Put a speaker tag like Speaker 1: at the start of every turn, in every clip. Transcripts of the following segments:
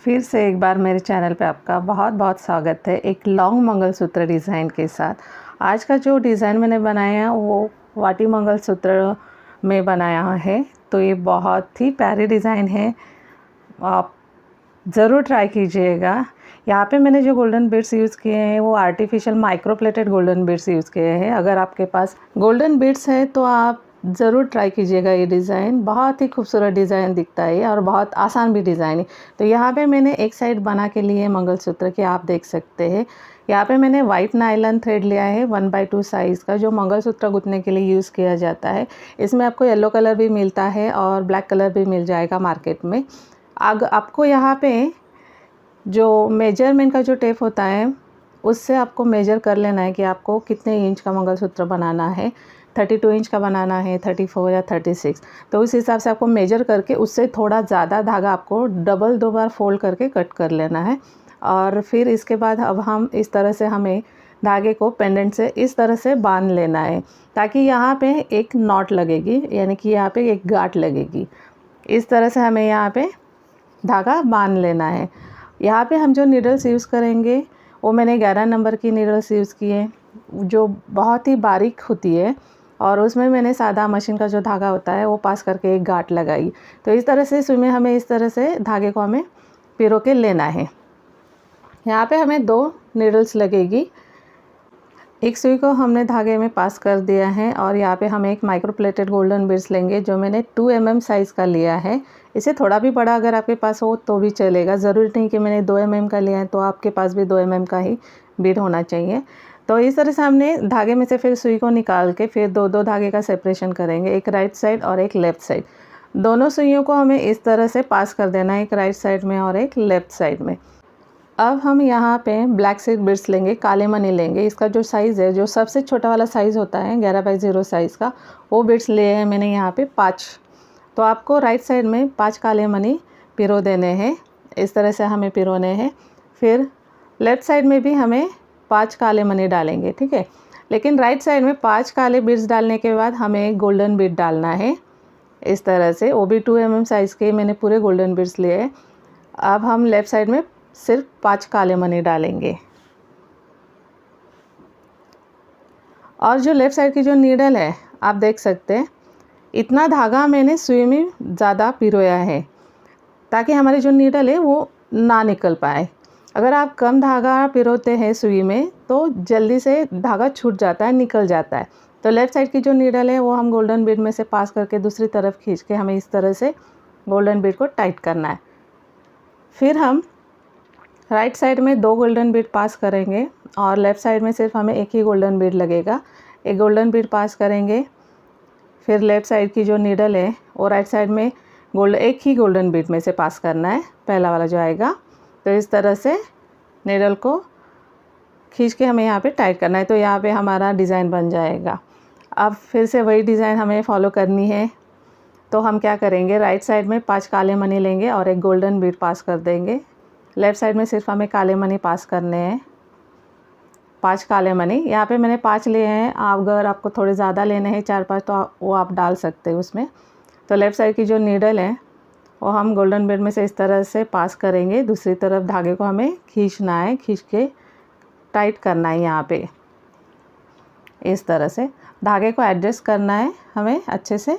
Speaker 1: फिर से एक बार मेरे चैनल पे आपका बहुत बहुत स्वागत है एक लॉन्ग मंगलसूत्र डिज़ाइन के साथ। आज का जो डिज़ाइन मैंने बनाया है वो वाटी मंगलसूत्र में बनाया है। तो ये बहुत ही प्यारी डिज़ाइन है, आप ज़रूर ट्राई कीजिएगा। यहाँ पे मैंने जो गोल्डन बीड्स यूज़ किए हैं वो artificial micro plated golden beads use किए हैं। अगर आपके पास गोल्डन बीड्स है तो आप ज़रूर ट्राई कीजिएगा। ये डिज़ाइन बहुत ही खूबसूरत डिज़ाइन दिखता है और बहुत आसान भी डिज़ाइन है। तो यहाँ पे मैंने एक साइड बना के लिए मंगलसूत्र के, आप देख सकते हैं। यहाँ पे मैंने वाइट नायलॉन थ्रेड लिया है 1/2 साइज़ का, जो मंगलसूत्र गुथने के लिए यूज़ किया जाता है। इसमें आपको येलो कलर भी मिलता है और ब्लैक कलर भी मिल जाएगा मार्केट में। आपको यहाँ पे जो मेजरमेंट का जो टेप होता है उससे आपको मेजर कर लेना है कि आपको कितने इंच का मंगलसूत्र बनाना है। 32 इंच का बनाना है, 34 या 36। तो उस हिसाब से आपको मेजर करके उससे थोड़ा ज़्यादा धागा आपको डबल 2 बार फोल्ड करके कट कर लेना है। और फिर इसके बाद अब हम इस तरह से हमें धागे को पेंडेंट से इस तरह से बांध लेना है ताकि यहाँ पे एक नॉट लगेगी, यानी कि यहाँ पे एक गांठ लगेगी। इस तरह से हमें यहाँ पे धागा बांध लेना है। यहाँ पे हम जो नीडल्स यूज़ करेंगे वो मैंने 11 नंबर की नीडल्स यूज़ की है, जो बहुत ही बारीक होती है। और उसमें मैंने सादा मशीन का जो धागा होता है वो पास करके एक गांठ लगाई। तो इस तरह से सुई में हमें इस तरह से धागे को हमें पिरो के लेना है। यहाँ पे हमें 2 नीडल्स लगेगी। एक सुई को हमने धागे में पास कर दिया है और यहाँ पे हम एक माइक्रो प्लेटेड गोल्डन बीड्स लेंगे, जो मैंने 2 mm साइज़ का लिया है। इसे थोड़ा भी बड़ा अगर आपके पास हो तो भी चलेगा, ज़रूरी नहीं कि मैंने 2 mm का लिया है तो आपके पास भी 2 mm का ही बीड होना चाहिए। तो इस तरह से हमने धागे में से फिर सुई को निकाल के फिर 2-2 धागे का सेपरेशन करेंगे, एक राइट साइड और एक लेफ़्ट साइड। दोनों सुइयों को हमें इस तरह से पास कर देना है, एक राइट साइड में और एक लेफ़्ट साइड में। अब हम यहाँ पे ब्लैक सिल्क बीड्स लेंगे, काले मनी लेंगे। इसका जो साइज़ है, जो सबसे छोटा वाला साइज़ होता है 11/0 साइज़ का, वो बीड्स लिए हैं मैंने यहाँ पे 5। तो आपको राइट साइड में 5 काले मनी पिरो देने हैं, इस तरह से हमें पिरोने हैं। फिर लेफ़्ट साइड में भी हमें 5 काले मनी डालेंगे, ठीक है। लेकिन राइट साइड में 5 काले बीड्स डालने के बाद हमें एक गोल्डन बीड डालना है इस तरह से, वो भी 2 mm साइज़ के मैंने पूरे गोल्डन बीड्स लिए हैं। अब हम लेफ़्ट साइड में सिर्फ 5 काले मनी डालेंगे। और जो लेफ़्ट साइड की जो नीडल है आप देख सकते हैं, इतना धागा मैंने सुई में ज़्यादा पिरोया है ताकि हमारी जो नीडल है वो ना निकल पाए। अगर आप कम धागा पिरोते हैं सुई में तो जल्दी से धागा छूट जाता है, निकल जाता है। तो लेफ़्ट साइड की जो नीडल है वो हम गोल्डन बीड में से पास करके दूसरी तरफ खींच के हमें इस तरह से गोल्डन बीड को टाइट करना है। फिर हम राइट साइड में 2 गोल्डन बीड पास करेंगे और लेफ़्ट साइड में सिर्फ हमें एक ही गोल्डन बीड लगेगा। एक गोल्डन बीड पास करेंगे, फिर लेफ़्ट साइड की जो नीडल है वो राइट साइड में एक ही गोल्डन बीड में से पास करना है, पहला वाला जो आएगा। तो इस तरह से नीडल को खींच के हमें यहाँ पे टाइट करना है। तो यहाँ पे हमारा डिज़ाइन बन जाएगा। अब फिर से वही डिज़ाइन हमें फॉलो करनी है। तो हम क्या करेंगे, राइट साइड में 5 काले मनी लेंगे और एक गोल्डन बीड पास कर देंगे। लेफ़्ट साइड में सिर्फ हमें काले मनी पास करने हैं, 5 काले मनी। यहाँ पे मैंने 5 लिए हैं, अगर आपको थोड़े ज़्यादा लेने हैं 4-5 तो वो आप डाल सकते हैं उसमें। तो लेफ़्ट साइड की जो नीडल है वो हम गोल्डन बीड में से इस तरह से पास करेंगे। दूसरी तरफ धागे को हमें खींचना है, खींच के टाइट करना है। यहाँ पे इस तरह से धागे को एडजस्ट करना है हमें अच्छे से,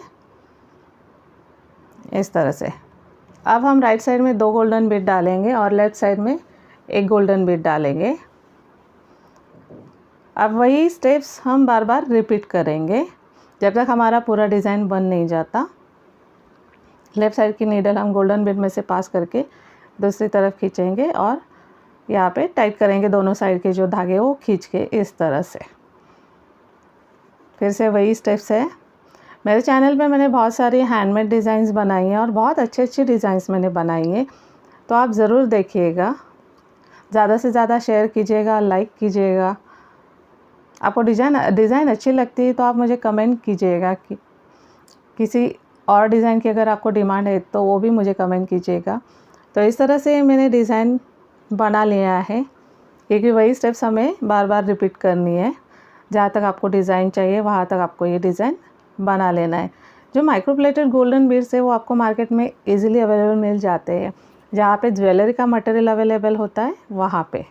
Speaker 1: इस तरह से। अब हम राइट साइड में 2 गोल्डन बीड डालेंगे और लेफ़्ट साइड में एक गोल्डन बीड डालेंगे। अब वही स्टेप्स हम बार बार रिपीट करेंगे जब तक हमारा पूरा डिज़ाइन बन नहीं जाता। लेफ़्ट साइड की नीडल हम गोल्डन बीड में से पास करके दूसरी तरफ खींचेंगे और यहाँ पे टाइट करेंगे दोनों साइड के जो धागे वो खींच के इस तरह से। फिर से वही स्टेप्स है। मेरे चैनल पे मैंने बहुत सारी हैंडमेड डिज़ाइंस बनाई हैं और बहुत अच्छी अच्छी मैंने बनाई हैं, तो आप ज़रूर देखिएगा। ज़्यादा से ज़्यादा शेयर कीजिएगा, लाइक कीजिएगा। आपको डिज़ाइन अच्छी लगती है तो आप मुझे कमेंट कीजिएगा कि किसी और डिज़ाइन की अगर आपको डिमांड है तो वो भी मुझे कमेंट कीजिएगा। तो इस तरह से मैंने डिज़ाइन बना लिया है, क्योंकि वही स्टेप्स हमें बार बार रिपीट करनी है। जहाँ तक आपको डिज़ाइन चाहिए वहाँ तक आपको ये डिज़ाइन बना लेना है। जो माइक्रो प्लेटेड गोल्डन बीड्स है वो आपको मार्केट में इजीली अवेलेबल मिल जाते हैं। जहाँ पे ज्वेलरी का मटेरियल अवेलेबल होता है वहाँ पे।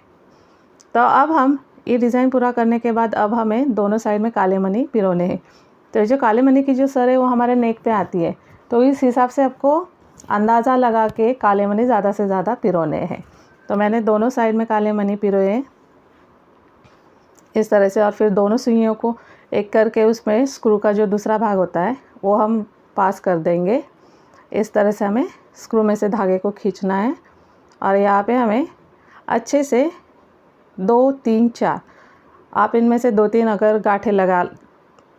Speaker 1: तो अब हम ये डिज़ाइन पूरा करने के बाद अब हमें दोनों साइड में काले मनी पिरोने हैं। तो ये जो काले मनी की जो सर है वो हमारे नेक पे आती है, तो इस हिसाब से आपको अंदाज़ा लगा के काले मनी ज़्यादा से ज़्यादा पिरोने हैं। तो मैंने दोनों साइड में काले मनी पिरोए इस तरह से, और फिर दोनों सुइयों को एक करके उसमें स्क्रू का जो दूसरा भाग होता है वो हम पास कर देंगे। इस तरह से हमें स्क्रू में से धागे को खींचना है और यहाँ पे हमें अच्छे से 2 3 4 आप इनमें से 2 3 अगर गांठें लगा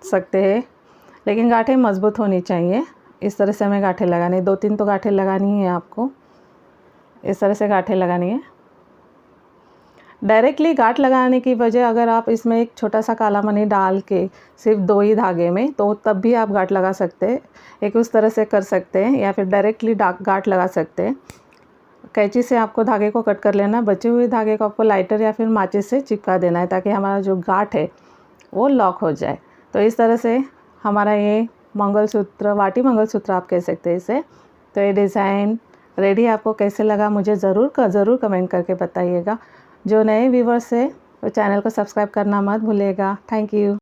Speaker 1: सकते हैं, लेकिन गांठें मज़बूत होनी चाहिए। इस तरह से हमें गांठें लगानी है, 2 3 तो गांठें लगानी है आपको। इस तरह से गांठें लगानी है। डायरेक्टली गांठ लगाने की वजह, अगर आप इसमें एक छोटा सा काला मनी डाल के सिर्फ 2 ही धागे में, तो तब भी आप गांठ लगा सकते हैं। एक उस तरह से कर सकते हैं या फिर डायरेक्टली गांठ लगा सकते हैं। कैंची से आपको धागे को कट कर लेना, बचे हुए धागे को आपको लाइटर या फिर माचिस से चिपका देना है ताकि हमारा जो गांठ है वो लॉक हो जाए। तो इस तरह से हमारा ये मंगलसूत्र, वाटी मंगलसूत्र आप कह सकते हैं इसे। तो ये डिज़ाइन रेडी आपको कैसे लगा मुझे ज़रूर कमेंट करके बताइएगा। जो नए व्यूवर्स है वो चैनल को सब्सक्राइब करना मत भूलिएगा। Thank you.